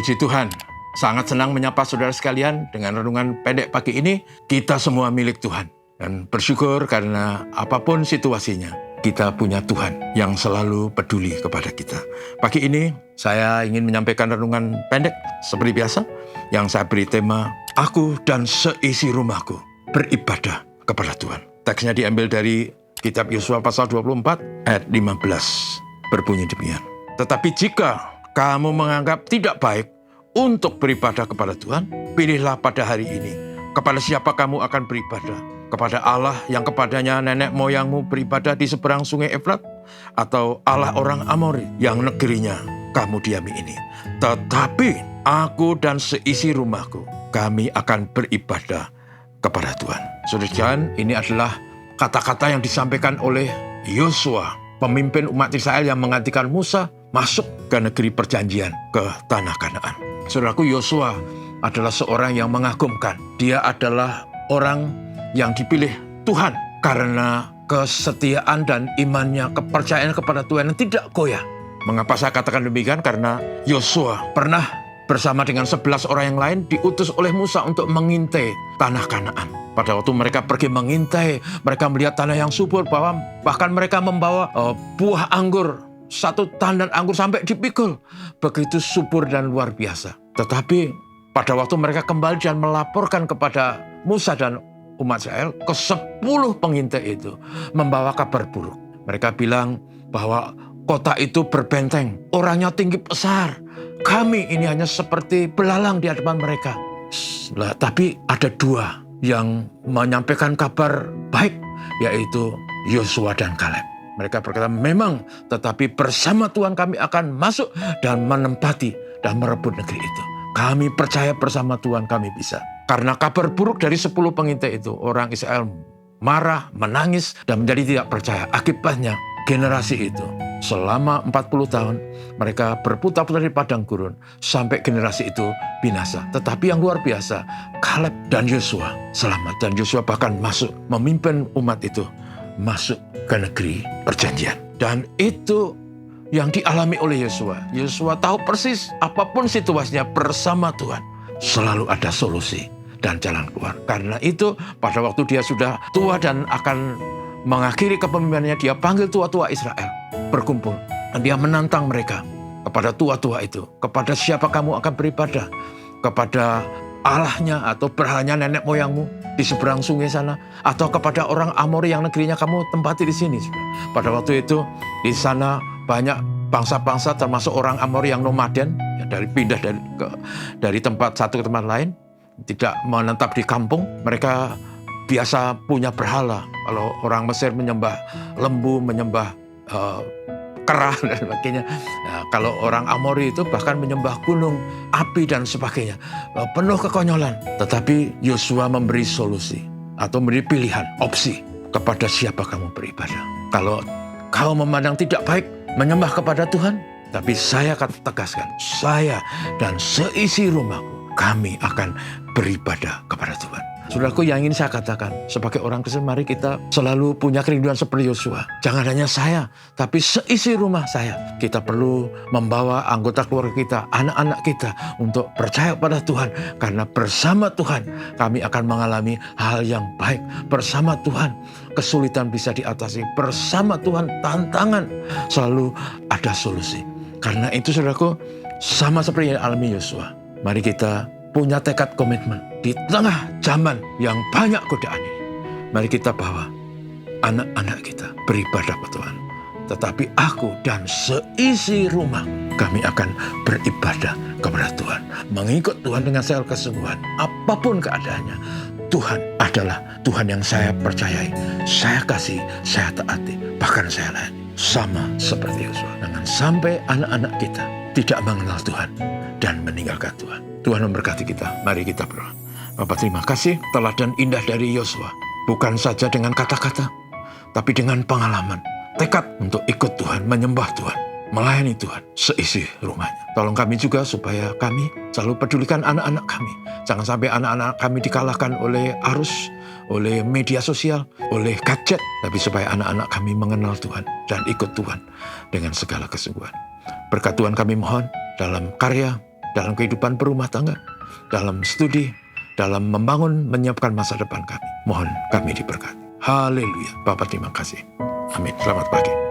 Puji Tuhan, sangat senang menyapa saudara sekalian dengan renungan pendek pagi ini. Kita semua milik Tuhan. Dan bersyukur karena apapun situasinya, kita punya Tuhan yang selalu peduli kepada kita. Pagi ini saya ingin menyampaikan renungan pendek seperti biasa yang saya beri tema, Aku dan seisi rumahku beribadah kepada Tuhan. Teksnya diambil dari kitab Yosua pasal 24 ayat 15. Berbunyi demikian. Tetapi jika kamu menganggap tidak baik untuk beribadah kepada Tuhan, pilihlah pada hari ini kepada siapa kamu akan beribadah. Kepada Allah yang kepadanya nenek moyangmu beribadah di seberang sungai Efrat, atau Allah orang Amori yang negerinya kamu diami ini. Tetapi aku dan seisi rumahku, kami akan beribadah kepada Tuhan. Saudara, ini adalah kata-kata yang disampaikan oleh Yosua, pemimpin umat Israel yang menggantikan Musa masuk ke negeri perjanjian, ke tanah Kanaan. Saudaraku, Yosua adalah seorang yang mengagumkan. Dia adalah orang yang dipilih Tuhan karena kesetiaan dan imannya, kepercayaan kepada Tuhan yang tidak goyah. Mengapa saya katakan demikian? Karena Yosua pernah bersama dengan 11 orang yang lain diutus oleh Musa untuk mengintai tanah Kanaan. Pada waktu mereka pergi mengintai, mereka melihat tanah yang subur, bahkan mereka membawa buah anggur, satu tandan anggur sampai dipikul. Begitu subur dan luar biasa. Tetapi pada waktu mereka kembali dan melaporkan kepada Musa dan umat Israel, ke-10 pengintai itu membawa kabar buruk. Mereka bilang bahwa kota itu berbenteng, orangnya tinggi besar. Kami ini hanya seperti belalang di hadapan mereka. Tapi ada 2 yang menyampaikan kabar baik, yaitu Yosua dan Kaleb. Mereka berkata, memang, tetapi bersama Tuhan kami akan masuk dan menempati dan merebut negeri itu. Kami percaya bersama Tuhan kami bisa. Karena kabar buruk dari 10 pengintai itu, orang Israel marah, menangis, dan menjadi tidak percaya. Akibatnya, generasi itu selama 40 tahun, mereka berputar-putar di padang gurun, sampai generasi itu binasa. Tetapi yang luar biasa, Kaleb dan Yosua selamat. Dan Yosua bahkan masuk, memimpin umat itu masuk ke negeri perjanjian. Dan itu yang dialami oleh Yosua. Yosua tahu persis apapun situasinya, bersama Tuhan selalu ada solusi dan jalan keluar. Karena itu pada waktu dia sudah tua dan akan mengakhiri kepemimpinannya, dia panggil tua-tua Israel berkumpul. Dan dia menantang mereka kepada tua-tua itu. Kepada siapa kamu akan beribadah? Kepada Allahnya atau berhalanya nenek moyangmu di seberang sungai sana, atau kepada orang Amori yang negerinya kamu tempati di sini. Pada waktu itu di sana banyak bangsa-bangsa, termasuk orang Amori yang nomaden, ya, pindah dari tempat satu ke tempat lain, tidak menetap di kampung. Mereka biasa punya berhala. Kalau orang Mesir menyembah lembu, menyembah kerah dan sebagainya. Nah, kalau orang Amori itu bahkan menyembah gunung, api dan sebagainya. Penuh kekonyolan. Tetapi Yosua memberi solusi atau memberi pilihan, opsi kepada siapa kamu beribadah. Kalau kau memandang tidak baik menyembah kepada Tuhan, tapi saya akan tegaskan, saya dan seisi rumahku, kami akan beribadah kepada Tuhan. Saudaraku, yang ingin saya katakan, sebagai orang Kristen, mari kita selalu punya kerinduan seperti Yosua. Jangan hanya saya, tapi seisi rumah saya. Kita perlu membawa anggota keluarga kita, anak-anak kita, untuk percaya pada Tuhan. Karena bersama Tuhan, kami akan mengalami hal yang baik. Bersama Tuhan, kesulitan bisa diatasi. Bersama Tuhan, tantangan selalu ada solusi. Karena itu, saudaraku, sama seperti yang alami Yosua, mari kita punya tekad komitmen. Di tengah zaman yang banyak godaan ini, mari kita bawa anak-anak kita beribadah kepada Tuhan. Tetapi aku dan seisi rumah, kami akan beribadah kepada Tuhan. Mengikut Tuhan dengan segala kesungguhan, apapun keadaannya. Tuhan adalah Tuhan yang saya percayai, saya kasih, saya taati, bahkan saya layani. Sama seperti Yosua. Jangan sampai anak-anak kita tidak mengenal Tuhan dan meninggalkan Tuhan. Tuhan memberkati kita. Mari kita berdoa. Bapak, terima kasih teladan indah dari Yosua. Bukan saja dengan kata-kata, tapi dengan pengalaman. Tekad untuk ikut Tuhan, menyembah Tuhan, melayani Tuhan seisi rumahnya. Tolong kami juga supaya kami selalu pedulikan anak-anak kami. Jangan sampai anak-anak kami dikalahkan oleh arus, oleh media sosial, oleh gadget. Tapi supaya anak-anak kami mengenal Tuhan dan ikut Tuhan dengan segala kesungguhan. Berkat Tuhan kami mohon dalam karya dalam kehidupan berumah tangga, dalam studi, dalam membangun, menyiapkan masa depan kami. Mohon kami diberkati. Haleluya. Bapa terima kasih. Amin. Selamat pagi.